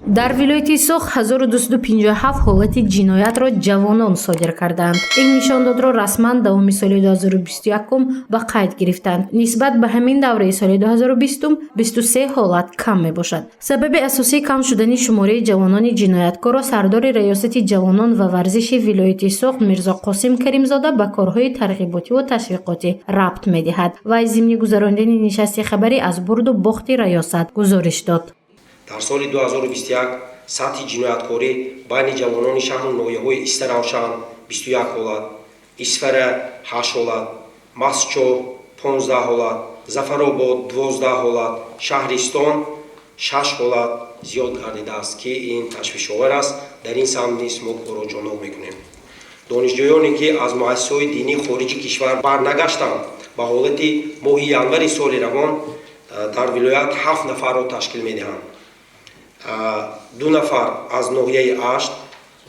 дар вилояти Соғ 1257 ҳолати ҷиноятро ҷавонон содир карданд. Ин нишондодро расман давоми соли 2021 ба қайд гирифтанд. Нисбат ба ҳамин давраи соли 2020 23 ҳолат кам мебошад. Сабаби асосии кам шудани шумораи ҷавонони ҷинояткорро сардори раёсати ҷавонон ва варзиши вилояти Соғ Мирзо Қосим Каримзода ба корҳои тарғиботиву ташвиқотӣ рабт медиҳад. Вай зимни гузарондани нишасти хабарӣ аз бурду бохти раёсат гузориш дод. дар соли 2021 сатҳи ҷинояткорӣ байни ҷавонони шаҳру ноҳияҳои Истаравшан 21 ҳолат, Исфара 8 ҳолат, Мастчоҳ 15 ҳолат, Зафаробод 12 ҳолат, Шаҳристон 6 ҳолат зиёд гардидааст ки ин ташвишовар аст. дар ин самт низ мо корро ҷоноб мекунем. донишҷӯёне ки аз муассисаҳои динии хориҷи кишвар барнагаштанд ба ҳолати моҳи январи соли равон дар вилоят 7 нафарро ташкил медиҳанд. 2 нафар аз ноҳияи Ашт,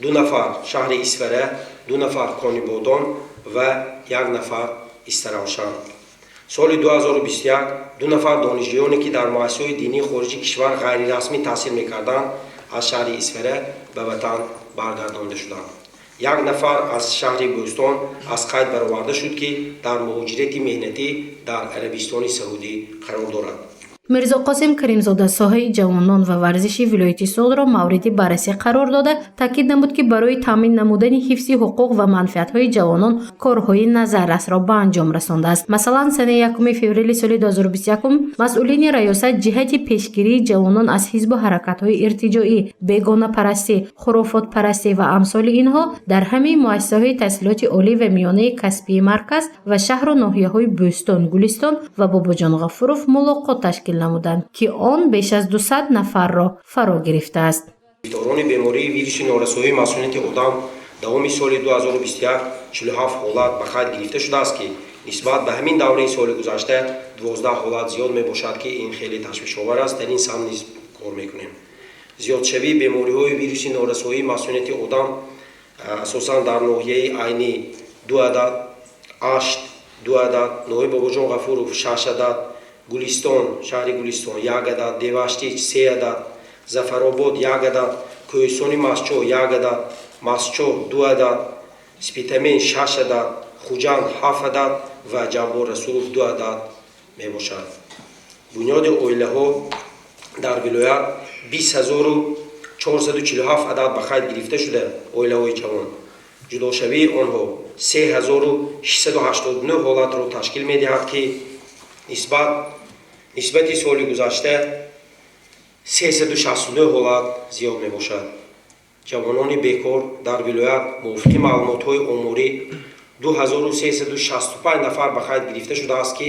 2 нафар шаҳри Исфара, 2 нафар Конибодон ва 1 нафар Истаравшан. соли 2021 2 нафар донишҷӯёне ки дар муассисаҳои динии хориҷи кишвар ғайрирасмӣ таҳсил мекарданд аз шаҳри Исфара ба ватан баргардонда шуданд. 1 нафар аз шаҳри Бӯстон аз қайд бароварда шуд ки дар муҳоҷирати меҳнатӣ дар Арабистони Саудӣ қарор дорад. Мирзо Қосим Каримзода соҳаи ҷавонон ва варзиши вилояти Соғро мавриди баррасӣ қарор дода, таъкид намуд ки барои таъмин намудани ҳифзи ҳуқуқ ва манфиатҳои ҷавонон корҳои назаррасро ба анҷом расондааст. Масалан, санаи 1 феврали соли 2021 масъулини раёсат ҷиҳати пешгирии ҷавонон аз ҳизбу ҳаракатҳои иртиҷоӣ, бегонапарастӣ, хурофотпарастӣ ва амсоли инҳо дар ҳамаи муассисаҳои таҳсилоти олӣ ва миёнаи касбии марказ ва шаҳру ноҳияҳои Бӯстон, Гулистон ва Бобоҷон Ғафуров мулоқот ташкил намуданд ки он беш аз 200 нафарро фаро гирифтааст. гирифторони бемории вируси норасоии масъулияти одам давоми соли 2021 47 ҳолат ба қайд гирифта шудааст ки нисбат ба ҳамин давраи соли гузашта 12 ҳолат зиёд мебошад ки ин хеле ташвишовар аст. дар ин самт низ кор мекунем. зиёдшавии бемориҳои вируси норасоии масъулияти одам асосан дар ноҳияи Айнӣ 2 адад, Ашт 2 адад, ноҳияи Бобоҷон Ғафуров 6 адад, Гулистон, шаҳри Гулистон 1 адад, Деваштич 3 адад, Зафаробод 1 адад, Кӯҳистони Мастчоҳ 1 адад, Мастчоҳ 2 адад, Спитамин 6 адад, Хуҷанд 7 адад ва Ҷаббор Расулов 2 адад мебошад. бунёди оилаҳо дар вилоят 20447 адад ба қайд гирифта шуда оилаҳои ҷавон. ҷудошавии онҳо 3689 ҳолатро ташкил медиҳад ки нисбати соли гузашта 369 ҳолат зиёд мебошад. ҷавонони бекор дар вилоят мувофиқи маълумотҳои омурӣ 2365 нафар ба қайд гирифта шудааст ки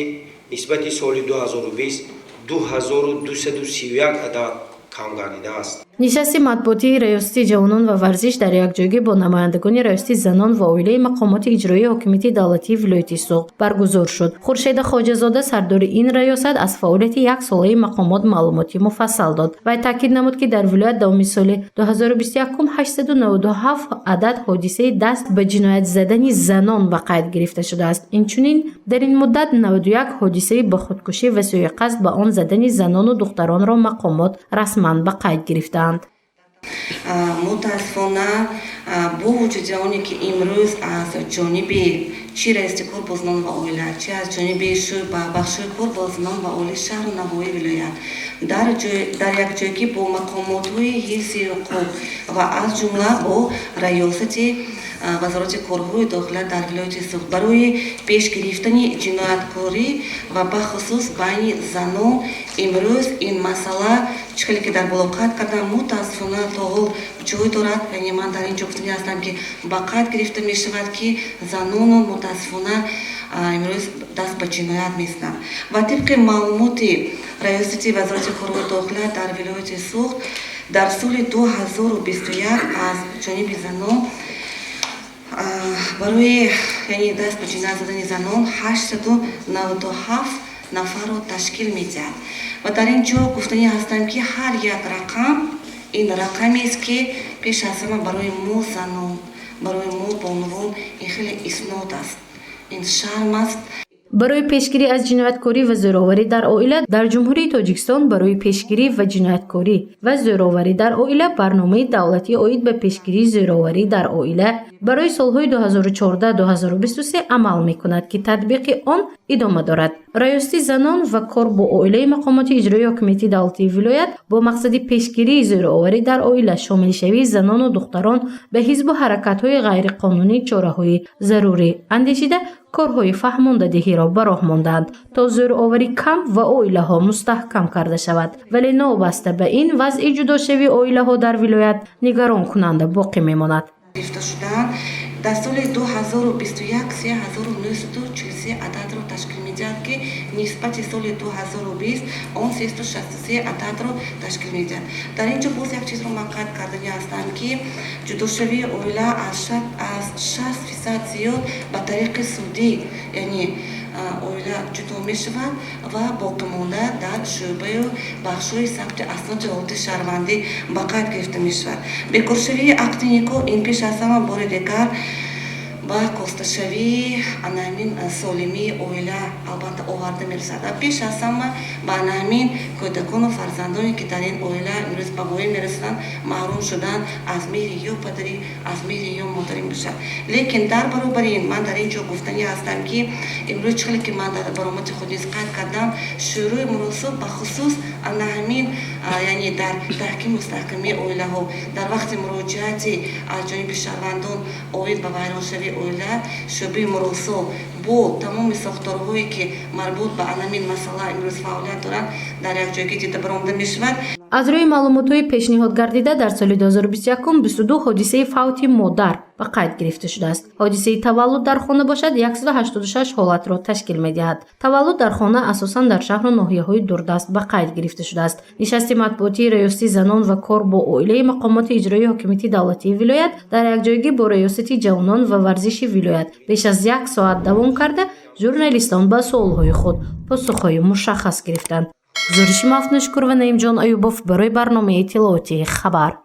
нисбати соли 2020 2231 адад кам гардидааст. нишасти матбуотии раёсати ҷавонон ва варзиш дар якҷоягӣ бо намояндагони раёсати занон ва оилаи мақомоти иҷроии ҳокимияти давлатии вилояти Соғ баргузор шуд. Хуршеда Хоҷазода сардори ин раёсат аз фаъолияти як солаи мақомот маълумоти муфассал дод. Вай таъкид намуд ки дар вилоят давоми соли 2021 897 адад ҳодисаи даст ба ҷиноят задани занон ба қайд гирифта шудааст. Инчунин дар ин муддат 91 ҳодисаи ба худкушӣ ва сӯи-қасд ба он задани занону духтаронро мақомот расман ба қайд гирифтаанд. мутаассифона бо вуҷуди оне ки имрӯз аз ҷониби чӣ раиси корбознон ва оила, чӣ аз ҷониби бахшои корбознон ва оили шаҳру навои вилоят дар якҷоягӣ бо мақомотҳои ҳифзи ҳуқуқ ва аз ҷумла бо раёсати вазороти корҳои дохила дар вилояти Соғ барои пешгирифтани ҷинояткорӣ ва бахусус байни занон имрӯз ин масъала чӣ ки дар боло қайд кардам мутаассифона то ҳол ҷой дорад. яъне ман дар ин ҷо гуфтанӣ ҳастам ки ба қайд гирифта мешавад ки занону мутаассифона имрӯз даст ба ҷиноят мезананд. ва тибқи маълумоти раёсати вазороти корҳои дохила дар вилояти Соғ дар соли 2021 аз ҷониби занон барои даст ба ҷиноят задани занон 897 нафарро ташкил медиҳад. ва дар ин ҷо гуфтанӣ ҳастам ки ҳар як рақам ин рақамест ки пеш аз ҳама барои мо занон, барои мо бонувон ин хеле иснод аст, ин шарм аст. барои пешгирӣ аз ҷинояткорӣ ва зӯроварӣ дар оила дар ҷумҳурии тоҷикистон барои пешгирӣ ва ҷинояткорӣ ва зӯроварӣ дар оила барномаи давлатӣ оид ба пешгирии зӯроварӣ дар оила барои солҳои 2014-2023 амал мекунад ки татбиқи он идома дорад. раёсати занон ва кор бо оилаи мақомоти иҷроии ҳокимияти давлатии вилоят бо мақсади пешгирии зӯроварӣ дар оила шомилшавии занону духтарон ба ҳизбу ҳаракатҳои ғайриқонунӣ чораҳои зарурӣ андешида корҳои фаҳмондадиҳиро ба роҳ монданд то зӯроварӣ кам ва оилаҳо мустаҳкам карда шавад. вале новобаста ба ин вазъи ҷудошавии оилаҳо дар вилоят нигаронкунанда боқӣ мемонад. گرفته شدن در سال 2021 3943 عدد را تشکیل می‌دهد که نسبت سال 2020 آن 363 عدد را تشکیل می‌دهد. در اینجا باز یک چیز را من قطع کردنی هستم که جداشوی اویلا از 60% زیاد به طریق سودی یعنی اویلا جدا می‌شود و باقی مانده در شعبه بخش‌های ثبت اسناد حالت شهروندی به قید گرفته می‌شود. بکارشوی عقد نیکو این پیش از همه بار دیگر با کاستشوی انامین سالمی اویلا البته آورده می‌رسد. پیش از همه با انامین کودکان و فرزندانی که در این اویلا امروز به وای می‌رسند محروم شدن از مهر یا پدری از مهر یا مادری می‌شود. لیکن در برابر این من در اینجا گفتنی هستم که امروز چیزی که من در برآمد خود نیز قید کردم شروع مناسب به خصوص انامین یعنی در تحکیم مستحکمی اویلا ها در وقت مراجعتی از جانب شهروندان اوید به ویرانشوی اویلا شعبه مراسم با تمام ساختارهایی که مربوط به انامین مسئله امروز فعالیت دارند در یک جایی دیده برآمده می‌شود. аз рӯи маълумотҳои пешниҳод гардида дар соли 2021 22 ҳодисаи фавти модар ба қайд гирифта шудааст. ҳодисаи таваллуд дар хона бошад 186 ҳолатро ташкил медиҳад. таваллуд дар хона асосан дар шаҳру ноҳияҳои дурдаст ба қайд гирифта шудааст. нишасти матбуотии раёсати занон ва кор бо оилаи мақомоти иҷроии ҳокимияти давлатии вилоят дар якҷоягӣ бо раёсати ҷавонон ва варзиши вилоят беш аз 1 соат давом карда журналистон ба суолҳои худ посухҳои мушаххас гирифтанд. гузориши Мафнушкур ва Наимҷон Аюбов барои барномаи иттилоотии хабар.